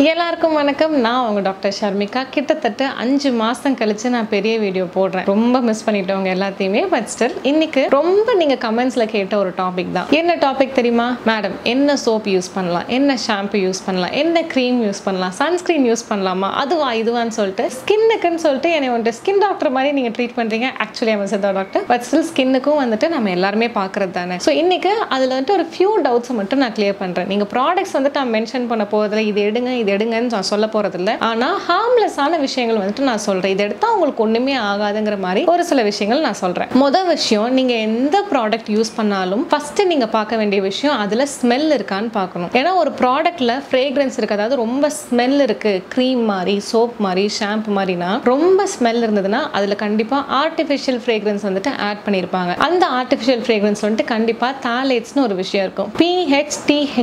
எல்லாருக்கும் வணக்கம். நான் உங்க டாக்டர் ஷர்மிகா. கிட்டத்தட்ட 5 மாசம் கழிச்சு நான் பெரிய வீடியோ போடுறேன். ரொம்ப மிஸ் பண்ணிட்டவங்க எல்லாத்தையுமே. பட் ஸ்டில் இன்னைக்கு ரொம்ப நீங்க கமெண்ட்ஸ்ல கேட்ட ஒரு டாபிக் தான். என்ன டாபிக் தெரியுமா? மேடம், என்ன சோப் யூஸ் பண்ணலாம், என்ன ஷாம்பு யூஸ் பண்ணலாம், என்ன க்ரீம் யூஸ் பண்ணலாம், சன்ஸ்கிரீன் யூஸ் பண்ணலாமா, அதுவா இதுவான்னு சொல்லிட்டு ஸ்கின்னுக்குன்னு சொல்லிட்டு என்னை வந்துட்டு ஸ்கின் டாக்டர் மாதிரி நீங்க ட்ரீட் பண்றீங்க. Actually I'm Siddha doctor. But still ஸ்கின்னுக்கும் வந்துட்டு நம்ம எல்லாருமே பார்க்கறது தானே. ஸோ இன்னைக்கு அதுல வந்துட்டு ஒரு ஃபியூ டவுட்ஸ் மட்டும் நான் கிளியர் பண்றேன். நீங்க ப்ராடக்ட்ஸ் வந்துட்டு நான் மென்ஷன் பண்ண போறதுல இது எடுங்க இது எடுங்கன்னு நான் சொல்ல போறது இல்லை. ஆனா ஹார்ம்லெஸ்ஸான விஷயங்கள் வந்துட்டு நான் சொல்றேன். இது எடுத்தா உங்களுக்கு ஒண்ணுமே ஆகாதுங்கிற மாதிரி ஒரு சில விஷயங்கள் நான் சொல்றேன். முதல் விஷயம், நீங்க எந்த ப்ராடக்ட் யூஸ் பண்ணாலும் ஃபர்ஸ்ட் நீங்க பார்க்க வேண்டிய விஷயம் அதுல ஸ்மெல் இருக்கான்னு பார்க்கணும். ஏன்னா ஒரு ப்ராடக்ட்ல ஃப்ரேக்ரன்ஸ் இருக்கு, அதாவது ரொம்ப ஸ்மெல் இருக்கு, க்ரீம் மாதிரி, சோப் மாதிரி, ஷாம்பு மாதிரினா ரொம்ப ஸ்மெல் இருந்ததுன்னா அதுல கண்டிப்பா ஆர்டிஃபிஷியல் ஃப்ரேக்ரன்ஸ் வந்துட்டு ஆட் பண்ணிருப்பாங்க. அந்த ஆர்டிஃபிஷியல் ஃப்ரேக்ரன்ஸ் வந்துட்டு கண்டிப்பா தாலேட்ஸ்னு ஒரு விஷயம் இருக்கும். PHTHALATES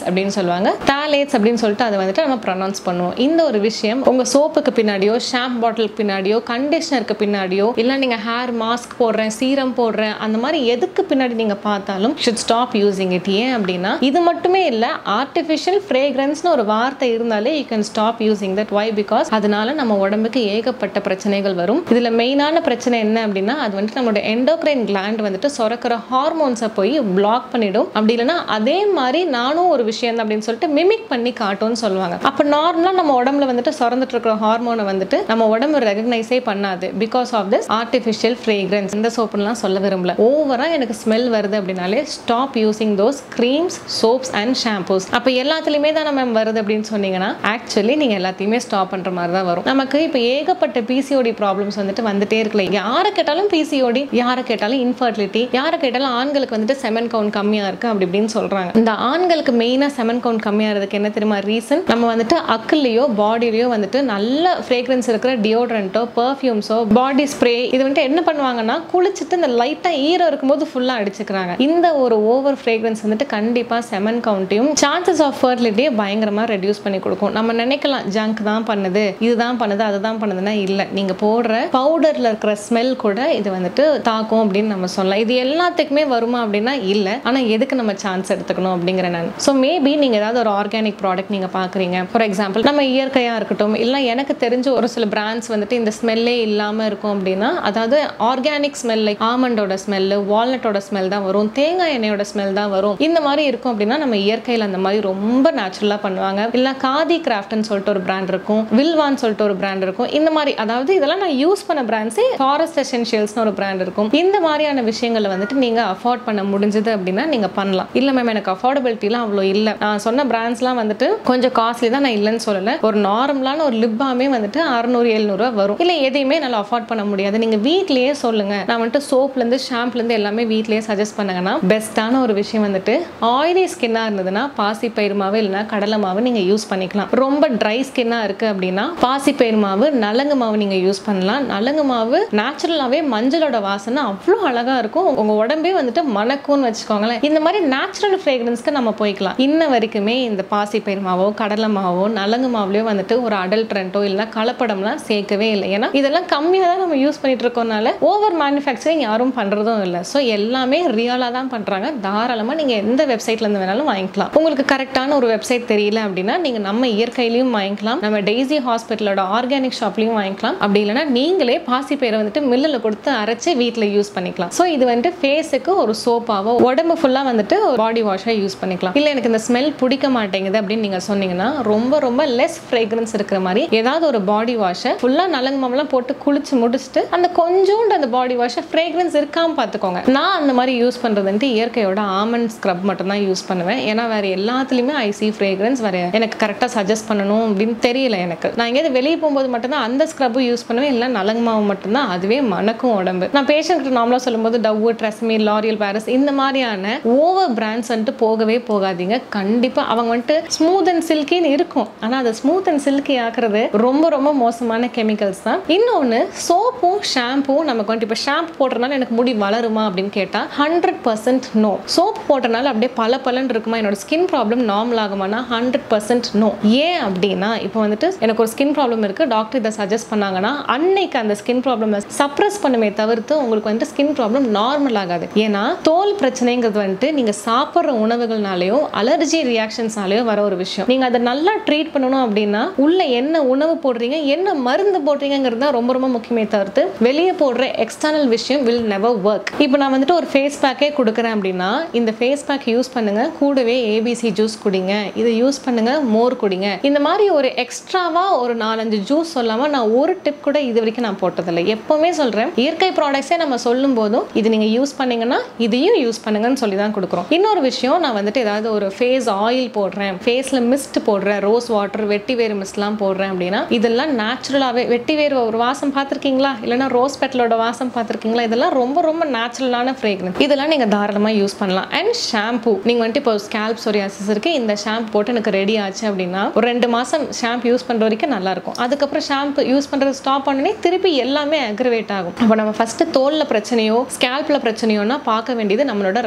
அப்படின்னு சொல்லுவாங்க. தாலேட்ஸ் அப்படின்னு சொல்லிட்டு அதை வந்துட்டு நம்ம ப்ரொனவுன்ஸ் பண்ணுவோம். இந்த ஒரு விஷயம் உங்க சோப்புக்கு பின்னாடியோ, ஷாம்பு பாட்டிலுக்கு பின்னாடியோ, கண்டிஷனருக்கு பின்னாடியோ, இல்ல நீங்க ஹேர் மாஸ்க் போடுறேன், சீரம் போடுறேன், அந்த மாதிரி எதுக்கு பின்னாடி நீங்க பார்த்தாலும் should stop using it. ஏன் அப்படின்னா இது மட்டுமே இல்ல, ஆர்டிஃபிஷியல் ஃப்ரேக்ரன்ஸ்னு ஒரு வார்த்தை இருந்தாலே you can stop using that. Why? Because அதனால நம்ம உடம்புக்கு ஏகப்பட்ட பிரச்சனைகள் வரும். இதுல மெயினான பிரச்சனை என்ன அப்படின்னா அது வந்துட்டு நம்மளோட எண்டோக்ரைன் கிளாண்ட் வந்துட்டு சுரக்கிற ஹார்மோன்ஸை போய் பிளாக் பண்ணிடும். அப்படி இல்லைன்னா அதே மாதிரி நானும் ஒரு விஷயம் தான் அப்படின்னு சொல்லிட்டு மிமிக் பண்ணி காட்டும்னு சொல்லுவாங்க. அப்ப நார்மலா நம்ம உடம்புல வந்துட்டு சுரந்துட்டு இருக்கிற ஹார்மோனை வந்துட்டு நம்ம உடம்பு ரெகக்னைஸே பண்ணாது. Because of this artificial fragrance. இந்த சோப்புலாம் சொல்ல விரும்பல. ஓவரா எனக்கு ஸ்மெல் வருது அப்படின்னாலே stop using those creams, soaps and shampoos. அப்ப எல்லாத்துலயுமே தான் நம்ம வருது அப்படின்னு சொன்னீங்கன்னா ஆக்சுவலி நீங்க எல்லாத்தையுமே ஸ்டாப் பண்ற மாதிரி தான் வரும். நமக்கு இப்ப ஏகப்பட்ட பிசிஓடி ப்ராப்ளம்ஸ் வந்துட்டு வந்துட்டே இருக்கல. யாரை கேட்டாலும் பிசிஓடி, யாரை கேட்டாலும் இன்ஃபர்டிலிட்டி, யாரை கேட்டாலும் ஆண்களுக்கு வந்துட்டு செமன் கவுண்ட் கம்மியா இருக்கு அப்படி இப்படின்னு சொல்றாங்க. இந்த ஆண்களுக்கு மெயினா செமன் கவுண்ட் கம்மியாகிறதுக்கு என்ன தெரியுமா ரீசன்? நம்ம வந்துட்டு அக்கல்லையோ பாடியிலையோ வந்துட்டு நல்ல ஃப்ரேக்ரன்ஸ் இருக்கிற டியோட்ரண்ட்டோ, பெர்ஃப்யூம்ஸோ, பாடி ஸ்ப்ரே இது வந்துட்டு என்ன பண்ணுவாங்கன்னா குளிச்சுட்டு இந்த லைட்டா ஈரம் இருக்கும்போது ஃபுல்லா அடிச்சுக்கிறாங்க. இந்த ஒரு ஓவர் ஃப்ரேக்ரன்ஸ் வந்துட்டு கண்டிப்பா செமன் கவுண்ட்டையும் சான்சஸ் ஆஃப் ஃபர்டிலிட்டியை பயங்கரமா ரெடியூஸ் பண்ணி கொடுக்கும். நம்ம நினைக்கலாம் ஜங்க் தான் பண்ணுது, இதுதான் பண்ணுது, அதுதான் பண்ணுதுன்னா இல்ல, நீங்க போடுற பவுடர்ல இருக்கிற ஸ்மெல் கூட இது வந்துட்டு தாக்கும் அப்படின்னு நம்ம சொல்லலாம். இது எல்லாத்துக்குமே வருமா அப்படின்னா இல்ல. ஆனா எதுக்கு நம்ம சான்ஸ் எடுத்துக்கணும் அப்படிங்கிற நான். ஸோ மேபி நீங்க ஏதாவது ஒரு ஆர்கானிக் ப்ராடக்ட் நீங்க பாக்குறீங்க, ஃபார் எக்ஸாம்பிள் நம்ம இயற்கையா இருக்கட்டும், இல்ல எனக்கு தெரிஞ்ச ஒரு சில பிராண்ட்ஸ் வந்துட்டு இந்த ஸ்மெல்லே இல்லாம இருக்கும் அப்படின்னா, அதாவது ஆர்கானிக் ஸ்மெல் லைக் ஆமண்டோட ஸ்மெல், வால்நட்டோட ஸ்மெல் தான் வரும், தேங்காய் எண்ணெயோட ஸ்மெல் தான் வரும், இந்த மாதிரி இருக்கும் அப்படின்னா நம்ம இயற்கையில் அந்த மாதிரி ரொம்ப நேச்சுரலா பண்ணுவாங்க. இல்ல காதி கிராஃப்ட்னு சொல்லிட்டு ஒரு பிராண்ட் இருக்கும், வில்வான்னு சொல்லிட்டு ஒரு பிராண்ட் இருக்கும். இந்த மாதிரி அதாவது இதெல்லாம் நான் யூஸ் பண்ண பிராண்ட்ஸே. ஃபாரஸ்ட் எசென்ஷியல்ஸ்னு ஒரு பிராண்ட் இருக்கும். இந்த மாதிரியான விஷயங்களை வந்துட்டு நீங்க அஃபோர்ட் பண்ண முடிஞ்சது அப்படின்னா நீங்க பண்ணலாம். இல்ல மேம் எனக்கு அஃபோர்டபிலிட்டிலாம் அவ்வளோ இல்ல, நான் சொன்ன பிராண்ட்ஸ்லாம் வந்துட்டு கொஞ்சம் காஸ்ட்லி தான், நான் இல்லைன்னு சொல்லல. ஒரு நார்மலான ஒரு லிப் பாமே வந்துட்டு 600-700 வரும். இல்ல எதையுமே நல்லா அஃபோர்ட் பண்ண முடியாது, நீங்க வீட்லயே சொல்லுங்க, நான் வந்துட்டு சோப்ல இருந்து ஷாம்புல இருந்து எல்லாமே வீட்லயே சஜஸ்ட் பண்ணுங்கன்னா பெஸ்டான ஒரு விஷயம் வந்துட்டு ஆயிலி ஸ்கின்னா இருந்ததுன்னா பாசிப்பயிறு மாவு இல்லைன்னா கடலை மாவு நீங்க யூஸ் பண்ணிக்கலாம். ரொம்ப ட்ரை ஸ்கின்னா இருக்கு அப்படின்னா பாசிப்பயிறு மாவு, நலங்கு மாவு நீங்க யூஸ் பண்ணலாம். நலங்கு மாவு நேச்சுரலாவே மஞ்சளோட வாசனை அவ்வளோ அழகா இருக்கும், உங்க உடம்பே வந்துட்டு மணக்கும்னு வச்சுக்கோங்களேன். இந்த மாதிரி நேச்சுரல் ஃப்ரேக்ரன்ஸ்க்கு நம்ம போய்க்கலாம். இன்ன வரைக்குமே இந்த பாசிப்பயிறு மாவோ, கடலை மாவோ, நலங்கு மாவுலயோ வந்துட்டு ஒரு அடல்ட்ரண்ட்டோ இல்லைன்னா கலப்படம்லாம் சேர்க்கவே இல்லை. ஏன்னா இதெல்லாம் கம்மியாக தான் நம்ம யூஸ் பண்ணிட்டு இருக்கோம்னால ஓவர் மேனுஃபேக்சரிங் யாரும் பண்றதும் இல்லை. ஸோ எல்லாமே ரியலா தான் பண்றாங்க. தாராளமா நீங்க எந்த வெப்சைட்ல இருந்து வேணாலும் வாங்கிக்கலாம். உங்களுக்கு கரெக்டான ஒரு வெப்சைட் தெரியல அப்படின்னா நீங்க நம்ம இயற்கையிலையும் வாங்கிக்கலாம், நம்ம டெய்ஸி ஹாஸ்பிட்டலோட ஆர்கானிக் ஷாப்லயும் வாங்கிக்கலாம். அப்படி இல்லைன்னா நீங்களே பாசிப்பயிரை வந்துட்டு மில்லில் கொடுத்து அரைச்சு வீட்டில் யூஸ் பண்ணிக்கலாம். ஸோ இது வந்துட்டு ஃபேஸுக்கு ஒரு சோப்பாவோ, உடம்பு ஃபுல்லா வந்துட்டு ஒரு பாடி வாஷா யூஸ் பண்ணிக்கலாம். இல்ல எனக்கு இந்த ஸ்மெல் பிடிக்க மாட்டேங்குது அப்படின்னு நீங்க சொன்னீங்கன்னா ரொம்ப ரொம்ப லெஸ் ஃப்ரேக்ரன்ஸ் இருக்கிற மாதிரி ஏதாவது ஒரு பாடி வாஷை ஃபுல்லா நலங்கு மாவுலாம் போட்டு குளிச்சு முடிச்சுட்டு அந்த கொஞ்சோண்டு அந்த பாடி வாஷை ஃப்ரேக்ரன்ஸ் இருக்காம பார்த்துக்கோங்க. நான் அந்த மாதிரி யூஸ் பண்றது வந்துட்டு இயற்கையோட ஆமண்ட் ஸ்க்ரப் மட்டும் தான் யூஸ் பண்ணுவேன். ஏன்னா வேற எல்லாத்துலயுமே ஐசி ஃப்ரேக்ரன்ஸ் வேற எனக்கு கரெக்டா சஜஸ்ட் பண்ணணும் அப்படின்னு தெரியல எனக்கு. நான் எங்கேயாவது வெளியே போகும்போது மட்டும்தான் அந்த ஸ்க்ரப் யூஸ் பண்ணுவேன், இல்லை நலங்கு மாவு மட்டும்தான், அதுவே மணக்கும் உடம்பு. நான் பேஷண்ட் கிட்ட நார்மலா சொல்லும்போது டவ், ட்ரெஸ்மி, லாரியல், பாரிஸ் இந்த மாதிரியான ஓவர் பிராண்ட்ஸ் வந்துட்டு போகவே போகாதீங்க. கண்டிப்பா அவங்க வந்துட்டு ஸ்மூத் அண்ட் சில்கின்னு இருக்கும், ஆனா அதை ஸ்மூத் அண்ட் சில்கி ஆக்குறது ரொம்ப ரொம்ப மோசமான கெமிக்கல்ஸ் தான். இன்னொன்னு சோப்பும் ஷாம்பும் நமக்கு வந்துட்டு இப்போ ஷாம்பு போடுறதுனால எனக்கு முடி வளருமா அப்படின்னு கேட்டா 100% நோ. சோப் போட்டனால அப்படியே பல பலன் இருக்குமா, என்னோட ஸ்கின் ப்ராப்ளம் நார்மல் ஆகுமானா 100% நோ. ஏன் அப்படின்னா இப்போ வந்துட்டு எனக்கு ஒரு ஸ்கின் ப்ராப்ளம் இருக்கு, டாக்டர் இதை சஜஸ்ட் பண்ணாங்கன்னா அன்னைக்கு அந்த ஸ்கின் ப்ராப்ளம் சப்ரஸ் பண்ணுமே தவிர்த்து உங்களுக்கு வந்துட்டு ஸ்கின் ப்ராப்ளம் நார்மல் ஆகாது. ஏன்னா தோல் பிரச்சனைங்கிறது வந்துட்டு நீங்க சாப்பிட்ற உணவுகள்னாலேயோ அலர்ஜி ரியாக்ஷன்ஸ் ஃப்ரேக்ரன்ஸ்னாலே வர ஒரு விஷயம். நீங்க அதை நல்லா ட்ரீட் பண்ணணும் அப்படின்னா உள்ள என்ன உணவு போடுறீங்க, என்ன மருந்து போடுறீங்கிறது தான் ரொம்ப ரொம்ப முக்கியமே தவிர்த்து வெளியே போடுற எக்ஸ்டர்னல் விஷயம் will never work. இப்போ நான் வந்துட்டு ஒரு ஃபேஸ் பேக்கே கொடுக்குறேன் அப்படின்னா இந்த ஃபேஸ் பேக் யூஸ் பண்ணுங்க, கூடவே ABC ஜூஸ் குடிங்க, இதை யூஸ் பண்ணுங்க, மோர் குடிங்க, இந்த மாதிரி ஒரு எக்ஸ்ட்ராவா ஒரு 4-5 ஜூஸ் சொல்லாம நான் ஒரு டிப் கூட இது வரைக்கும் நான் போட்டதில்லை. எப்பவுமே சொல்றேன், இயற்கை ப்ராடக்ட்ஸே நம்ம சொல்லும் போதும் இது நீங்க யூஸ் பண்ணீங்கன்னா இதையும் யூஸ் பண்ணுங்கன்னு சொல்லி தான் கொடுக்குறோம். இன்னொரு விஷயம், நான் வந்துட்டு ஏதாவது ஒரு ஃபேஸ் ஆயில் போடுறேன், ஃபேஸ்ல மிஸ்ட் போடுறேன், ரோஸ் வாட்டர், வெட்டி வேறு மிஸ்ட்லாம் போடுறேன் அப்படின்னா இதெல்லாம் நேச்சுரலாவே, வெட்டி வேறு ஒரு வாசம் பார்த்துருக்கீங்களா, இல்லைன்னா ரோஸ் பெட்டலோட வாசம் பார்த்துருக்கீங்களா, இதெல்லாம் ரொம்ப ரொம்ப நேச்சுரலான ஃப்ரேக்ரன்ஸ். இதெல்லாம் நீங்க தாராளமாக யூஸ் பண்ணலாம். அண்ட் ஷாம்பு, நீங்க வந்துட்டு இப்போ ஸ்கேல்ப் சொரியாசிஸ் இருக்கு, இந்த ஷாம்பு போட்டு எனக்கு ரெடி ஆச்சு அப்படின்னா ஒரு 2 மாசம் ஷாம்பு யூஸ் பண்ற வரைக்கும் நல்லா இருக்கும். அதுக்கப்புறம் ஷாம்பு யூஸ் பண்றது ஸ்டாப் பண்ணனே திருப்பி எல்லாமே அக்ரிவேட் ஆகும். அப்போ நம்ம ஃபர்ஸ்ட் தோல்ல பிரச்சனையோ ஸ்கேல்ப்ல பிரச்சனையோனா பார்க்க வேண்டியது நம்மளோட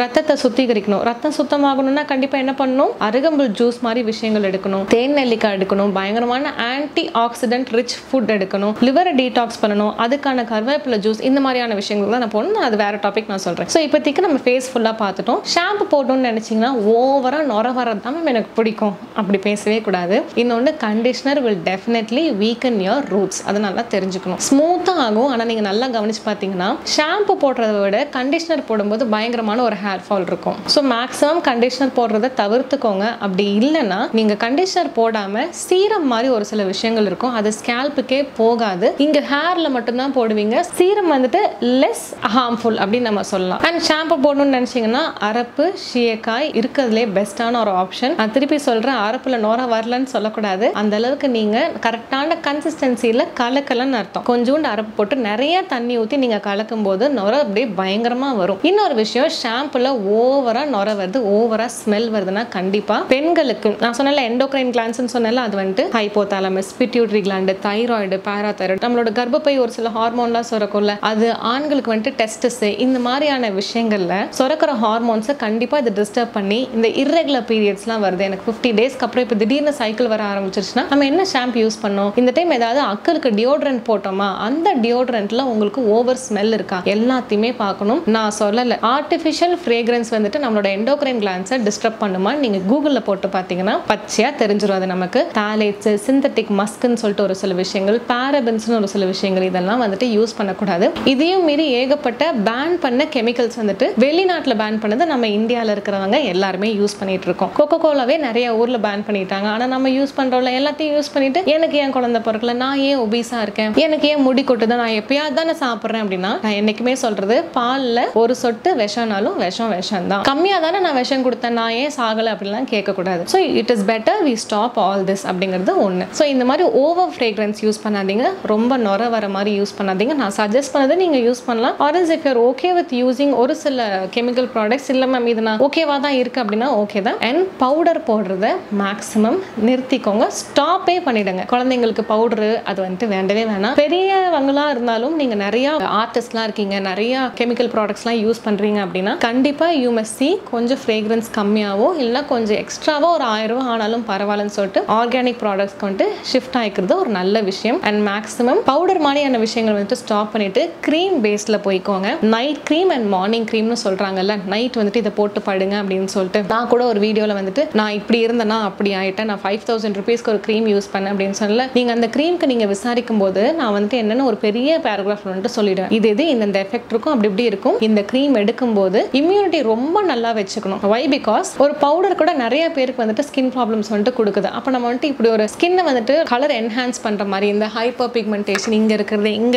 ரத்தத்தை சுத்திகரிக்கணும். ரத்தம் சுத்தமாகணும்னா கண்டிப்பா என்ன பண்ணணும், அருகம்புல் ஜூஸ் மாதிரி விஷயங்கள் எடுக்கணும், தேன் நெல்லிக்காய் எடுக்கணும், பயங்கரமான ஆன்டி ஆக்சிடென்ட் ரிச் ஃபுட் எடுக்கணும், லிவரை டீடாக்ஸ் பண்ணணும், அதுக்கான கருவேப்பிலை ஜூஸ், இந்த மாதிரியான விஷயங்கள் தான் நான் போகணும். அது வேற டாபிக் நான் சொல்றேன். ஸோ இப்போதைக்கு நம்ம ஃபேஸ் ஃபுல்லா பார்த்துட்டோம். ஷாம்பு போடணும்னு நினைச்சீங்கன்னா ஓவரா நொர வரதான் எனக்கு பிடிக்கும், அப்படி பேசவே கூடாது. இன்னொன்று, conditioner will definitely weaken your roots. அதை நல்லா தெரிஞ்சுக்கணும். ஸ்மூத்தா ஆகும், ஆனால் நீங்க நல்லா கவனிச்சு பார்த்தீங்கன்னா ஷாம்பு போடுறத விட கண்டிஷனர் போடும்போது பயங்கரமான ஒரு ஹேர் ஃபால் இருக்கும். ஸோ மேக்ஸிமம் கண்டிஷனர் போடுறத தவிர்த்துக்கோங்க. அப்படி இல்லைன்னா நீங்க கண்டிஷனர் போடாம சீரம் மாதிரி ஒரு சில விஷயங்கள் இருக்கும், அது ஸ்கேல்புக்கே போகாது, இங்க ஹேர்ல மட்டும்தான் போடுவீங்க. சீரம் வந்துட்டு லெஸ் ஹார்ம்ஃபுல் அப்படின்னு நம்ம சொல்லலாம். அண்ட் ஷாம்பு போடணும்னு நினைச்சீங்கன்னா அரப்பு, சீயக்காய் இருக்கிறதுலே பெஸ்டான ஒரு ஆப்ஷன். நான் திருப்பி சொல்றேன், அரப்புல நோரா வரலன்னு சொல்லக்கூடாது, அந்த அளவுக்கு நீங்க கரெக்டான கன்சிஸ்டன்சியில கலக்கலன்னு அர்த்தம். கொஞ்சோண்டு அரப்பு போட்டு நிறைய தண்ணி ஊற்றி நீங்க கலக்கும் போது நொர அப்படியே பயங்கரமா வரும். இன்னொரு விஷயம், ஷாம்புல ஓவரா நொர வருது, ஓவரா ஸ்மெல் வருதுன்னா கண்டிப்பா பெண்களுக்கு, நான் சொன்னல எண்டோக்ரைன் கிளான்ஸ்னு சொன்னல, அது வந்துட்டு hypothalamus, pituitary gland, thyroid, parathyroid, நம்மளோட கர்ப்பப்பை ஒரு சில ஹார்மோன்லாம் சுரக்கும்ல, அது ஆண்களுக்கு வந்துட்டு டெஸ்டஸ், இந்த மாதிரியான விஷயங்கள்ல சுரக்கிற ஹார்மோன்ஸை கண்டிப்பா இது டிஸ்டர்ப் பண்ணி இந்த இர்ரெகுலர் பீரியட்ஸ்லாம் வருது. எனக்கு 50 டேஸ்க்கு அப்புறம் இப்போ திடீர்னு சைக்கிள் வர ஆரம்பிச்சிருச்சுன்னா நம்ம என்ன ஷாம்பு யூஸ் பண்ணோம், இந்த டைம் ஏதாவது அக்களுக்கு டியோட்ரண்ட் போட்டோமா, அந்த டியோட்ரண்ட்ல உங்களுக்கு ஓவர் ஸ்மெல் இருக்கா, எல்லாத்தையுமே பார்க்கணும். நான் சொல்லல ஆர்டிஃபிஷியல் ஃப்ரேக்ரன்ஸ் வந்துட்டு நம்மளோட எண்டோக்ரைன் கிளான்ஸை டிஸ்டர்ப் பண்ணுமா, நீங்க கூகுளில் போட்டு பார்த்தீங்கன்னா பச்சையா தெரிஞ்சிடும். அது நமக்கு தாலேட்ஸ், சிந்தட்டிக் மஸ்க்னு சொல்லிட்டு ஒரு சில விஷயங்கள், பாரபென்ஸ்னு ஒரு சில விஷயங்கள், இதெல்லாம் வந்துட்டு யூஸ் பண்ணக்கூடாது. இதையும் மீறி ஏகப்பட்ட பேன் பண்ண கெமிக்கல்ஸ் வந்துட்டு வெளிநாட்டில் பேன் பண்ணது நம்ம இந்தியாவில் இருக்கிறவங்க எல்லாருமே யூஸ் பண்ணிட்டு இருக்கோம். கோகோ கோலாவே நிறைய ஊர்ல பேன் பண்ணிட்டாங்க, ஆனா நம்ம யூஸ் பண்றோம்ல, எல்லாத்தையும் யூஸ் பண்ணிட்டு எனக்கு ஏன் குழந்தை பிறக்கல, நான் ஏன் ஒபீஸா இருக்கேன், எனக்கு ஏன் முடி கொட்டுது, நான் எப்பயாவது தானே சாப்பிட்றேன் அப்படின்னா, நான் என்னைக்குமே சொல்றது, பால்ல ஒரு சொட்டு விஷம்னாலும் விஷம் தான், கம்மியா தானே நான் விஷம் கொடுத்தேன், நான் ஏன் சாகலை அப்படிலாம் கேட்கக்கூடாது. So it is better we stop all this அப்படிங்கிறது ஒன்று. ஸோ இந்த மாதிரி ஓவர் ஃப்ரேக்ரன்ஸ் யூஸ் பண்ணாதீங்க, ரொம்ப நொர வர மாதிரி யூஸ் பண்ணாதீங்க. நான் சஜஸ்ட் பண்ணது நீங்க யூஸ் பண்ணலாம். Or else if you are okay with using ஒரு சில கெமிக்கல் ப்ராடக்ட்ஸ், இல்லை மேம் இது நான் ஓகேவா தான் இருக்கு அப்படின்னா ஓகே தான். அண்ட் பவுடர் போடுறத மேக்ஸிமம் நிறுத்திக்கோங்க, ஸ்டாப்பே பண்ணிடுங்க. குழந்தைங்களுக்கு பவுடரு அது வந்துட்டு வேண்டவே வேணாம். பெரியவங்களா இருந்தாலும் நீங்க நிறைய ஆர்டிஸ்ட்லாம் இருக்கீங்க, நிறைய கெமிக்கல் ப்ராடக்ட்ஸ்லாம் யூஸ் பண்றீங்க அப்படின்னா கண்டிப்பா யூ மஸ்ட் சி கொஞ்சம் ஃப்ரேக்ரன்ஸ் கம்மியாவோ இல்லை கொஞ்சம் எக்ஸ்ட்ராவோ ஒரு 1000 ரூபா ஆனாலும் பரவாயில்லன்னு சொல்லிட்டு ஆர்கானிக் ப்ராடக்ட்ஸ்க்கு வந்துட்டு ஷிஃப்ட் ஆகிக்கிறது ஒரு நல்ல விஷயம். அண்ட் மேக்ஸிமம் பவுடர் மாதிரியான விஷயங்கள் வந்துட்டு ஸ்டாப் பண்ணிட்டு க்ரீம் பேஸ்ல போய்க்கோங்க. நைட் க்ரீம் அண்ட் மார்னிங் க்ரீம்னு சொல்றாங்கல்ல, நைட் வந்துட்டு இதை போட்டு படுங்க அப்படின்னு சொல்லிட்டு நான் கூட ஒரு வீடியோல வந்துட்டு நான் இப்படி இருந்தேன்னா அப்படி ஆயிட்டேன், நான் 5000 ரூபீஸ்க்கு ஒரு க்ரீம் யூஸ் பண்ணேன் அப்படின்னு சொல்லல. நீங்க அந்த க்ரீம்க்கு நீங்க விசாரிக்கும் போது நான் வந்துட்டு என்னன்னு ஒரு பெரிய பேராகிராஃப் வந்துட்டு சொல்லிடுவேன், இது இந்த எஃபெக்ட் இருக்கும், அப்படி இப்படி இருக்கும். இந்த க்ரீம் எடுக்கும் போது இம்யூனிட்டி ரொம்ப நல்லா வச்சுக்கணும். வை பிகாஸ் ஒரு பவுடர் கூட நிறைய பேருக்கு வந்துட்டு ஸ்கின் ப்ராப்ளம்ஸ் வந்துட்டு கொடுக்குது. அப்போ நம்ம வந்துட்டு இப்படி ஒரு ஸ்கின்னை வந்துட்டு கலர் என்ஹான்ஸ் பண்ற மாதிரி இந்த ஹைப்பர் பிக்மெண்டேஷன் இங்க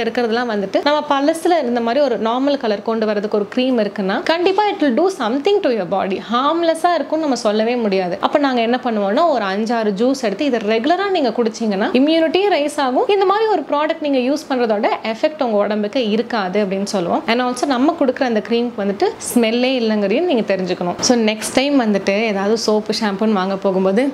இருக்கிறதுலாம் வந்துட்டு நம்ம பழசுல இருந்த மாதிரி ஒரு நார்மல் கலர் கொண்டு வரதுக்கு ஒரு க்ரீம் இருக்குன்னா கண்டிப்பா it will do something to your body. ஹார்ம்லெஸ்ஸா இருக்கும்னு நம்ம சொல்லவே முடியாது. அப்போ நாங்க என்ன பண்ணுவோம்னா ஒரு 5-6 ஜூஸ் எடுத்து இதை ரெகுலரா நீங்க குடிச்சீங்கன்னா இம்யூனிட்டியும் ரைஸ் ஆகும். இந்த மாதிரி ஒரு ப்ராடக்ட் நீங்க யூஸ் பண்றதோட எஃபெக்ட் உங்க உடம்புக்கு இருக்காது அப்படின்னு சொல்லுவோம். அண்ட் ஆல்சோ நம்ம கொடுக்குற அந்த க்ரீம்க்கு வந்துட்டு ஸ்மெல்லே இல்லைங்கிறதையும் நீங்க தெரிஞ்சுக்கணும். ஸோ நெக்ஸ்ட் டைம் வந்துட்டு ஏதாவது சோப்பு ஷாம்புன்னு வாங்க போகும்போது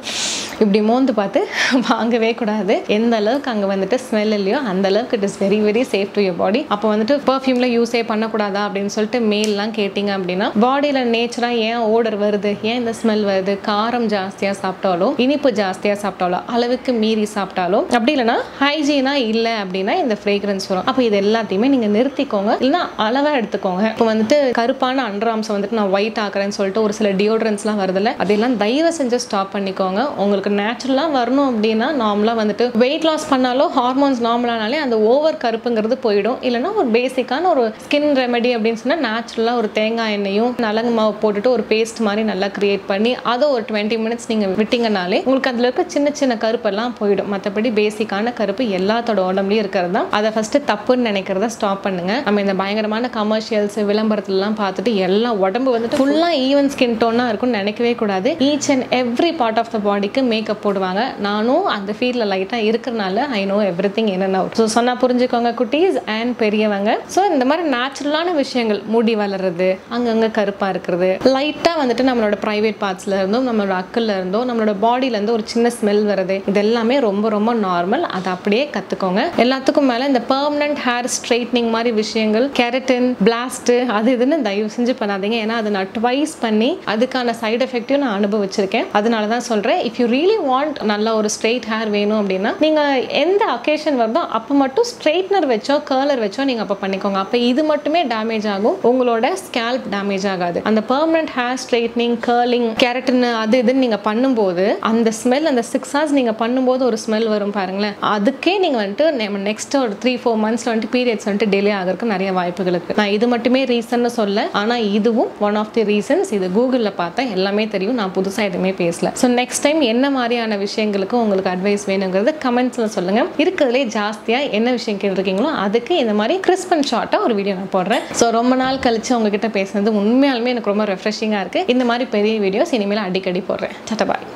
இப்படி மோந்து பார்த்து வாங்கவே கூடாது. எந்த அளவுக்கு அங்கே வந்துட்டு ஸ்மெல் இல்லையோ அந்த அளவுக்கு it is very very safe to your பாடி. அப்போ வந்துட்டு பர்ஃப்யூம்ல யூஸே பண்ணக்கூடாதா அப்படின்னு சொல்லிட்டு மேல்லாம் கேட்டிங்க அப்படின்னா பாடியில் நேச்சராக ஏன் ஓடர் வருது, ஏன் இந்த ஸ்மெல் வருது, காரம் ஜாஸ்தியாக சாப்பிட்டாலோ இனிப்பு ஜாஸ்தியாக சாப்பிட்டாலோ அளவுக்கு மீறி சாப்பிட்டாலோ அப்படி இல்லைன்னா ஹைஜீனா இல்லை அப்படின்னா இந்த ஃப்ரேக்ரன்ஸ் வரும். அப்போ இது எல்லாத்தையுமே நீங்கள் நிறுத்திக்கோங்க, இல்லைன்னா அளவாக எடுத்துக்கோங்க. இப்போ வந்துட்டு கருப்பான அண்டர்ஆர்ம்ஸை வந்துட்டு நான் ஒயிட் ஆக்குறேன்னு சொல்லிட்டு ஒரு சில டியோட்ரன்ஸ்லாம் வருதுல்ல, அதெல்லாம் தயவு செஞ்சு ஸ்டாப் பண்ணிக்கோங்க. உங்களுக்கு நேச்சுரலாக வரணும் அப்படின்னா நார்மலாக வந்துட்டு வெயிட் லாஸ் பண்ணாலோ ஹார்மோன்ஸ் நார்மலானாலே அந்த ஓவர் கருப்புங்கிறது போயிடும். இல்லைன்னா ஒரு பேசிக்கான ஒரு ஸ்கின் ரெமெடி அப்படின்னு சொன்னால் நேச்சுரலாக ஒரு தேங்காய் எண்ணெயும் நலங்கு மாவு போட்டுட்டு ஒரு பேஸ்ட் மாதிரி நல்லா கிரியேட் பண்ணி அதை ஒரு 20 மினிட்ஸ் நீங்கள் விட்டிங்கனாலே உங்களுக்கு அதில் இருக்க சின்ன சின்ன கருப்பெல்லாம் போயிடும். மற்றபடி பேசிக்கான கருப்பு எல்லாத்தோட உடம்புலையும் இருக்கிறது தான். அதை ஃபஸ்ட்டு தப்புன்னு நினைக்கிறத ஸ்டாப் பண்ணுங்க. நம்ம இந்த பயங்கரமான கமர்ஷியல்ஸ் விளம்பரத்துலலாம் பார்த்துட்டு எல்லாம் உடம்பு வந்துட்டு ஃபுல்லாக ஈவன் ஸ்கின் டோனாக இருக்கும்னு நினைக்கவே கூடாது. Each and every part of the பாடிக்கு மேக்கப் போடுவாங்க. நானும் அந்த ஃபீல்டில் லைட்டாக இருக்கிறனால I know everything in and out. So சொன்னால் புரிஞ்சுக்கோங்க குட்டீஸ் அண்ட் பெரியவங்க. ஸோ இந்த மாதிரி நேச்சுரலான விஷயங்கள், முடி வளர்றது, அங்கங்கே கருப்பாக இருக்கிறது, லைட்டாக வந்துட்டு நம்மளோட ப்ரைவேட் பார்ட்ஸில் இருந்தும் நம்மளோட அக்கல்ல இருந்தோ நம்மளோட பாடியிலேருந்து ஒரு சின்ன ஸ்மெல் வருது, இது எல்லாமே ரொம்ப ரொம்ப நார்மல். அதை அப்படியே கற்றுக்கோங்க. எல்லாத்துக்கும் மேலே இந்த பெர்மனன்ட் ஹேர் ஸ்ட்ரைட்னிங் மாதிரி விஷயங்கள், கெரட்டின், பிளாஸ்ட் அது இதுன்னு தயவு செஞ்சு பண்ணாதீங்க. ஏன்னா அதை நான் ட்வைஸ் பண்ணி அதுக்கான சைடு எஃபெக்டையும் நான் அனுபவிச்சிருக்கேன். அதனால தான் சொல்கிறேன், இஃப் யூ ரியலி வாண்ட் நல்ல ஒரு ஸ்ட்ரெயிட் ஹேர் வேணும் அப்படின்னா நீங்கள் எந்த அக்கேஷன் வருதோ அப்போ மட்டும் ஸ்ட்ரெயிட்னர் வச்சோ கர்லர் வச்சோ நீங்கள் அப்போ பண்ணிக்கோங்க. அப்போ இது மட்டுமே டேமேஜ் ஆகும், உங்களோட ஸ்கேல்ப் டேமேஜ் ஆகாது. அந்த permanent hair straightening, curling, keratin அது இதுன்னு நீங்கள் பண்ணும்போது அந்த ஸ்மெல், அந்த 6 hours நீங்கள் பண்ணும்போது ஒரு ஸ்மெல் வரும் பாருங்களேன், அதுக்கே நீங்கள் வந்துட்டு நெக்ஸ்ட் ஒரு 3-4 monthsல வந்துட்டு பீரியட்ஸ் வந்துட்டு டிலே ஆகிறதுக்கு நிறைய வாய்ப்புகள் இருக்கு. நான் இது மட்டுமே ரீசன்னு சொல்ல, ஆனால் இதுவும் ஒன் ஆஃப் தி ரீசன்ஸ். இது கூகுளில் பார்த்தா எல்லாமே தெரியும், நான் புதுசாக எதுவுமே பேசல. ஸோ நெக்ஸ்ட் டைம் என்ன மாதிரியான விஷயங்களுக்கு உங்களுக்கு அட்வைஸ் வேணுங்கிறது கமெண்ட்ஸில் சொல்லுங்க. இருக்கிறதுலே ஜாஸ்தியாக என்ன விஷயம் கேட்டிருக்கீங்களோ அதுக்கு இந்த மாதிரி கிறிஸ்ப் அண்ட் ஷார்ட்டாக ஒரு வீடியோ நான் போடுறேன். ஸோ ரொம்ப நாள் கழிச்சு உங்ககிட்ட பேசுனது உண்மையாலுமே எனக்கு ரொம்ப ரெஃப்ரெஷிங்காக இருக்குது. இந்த மாதிரி பெரிய வீடியோஸ் இனிமேல் அடிக்கடி போடுறேன். டாடா பாய்.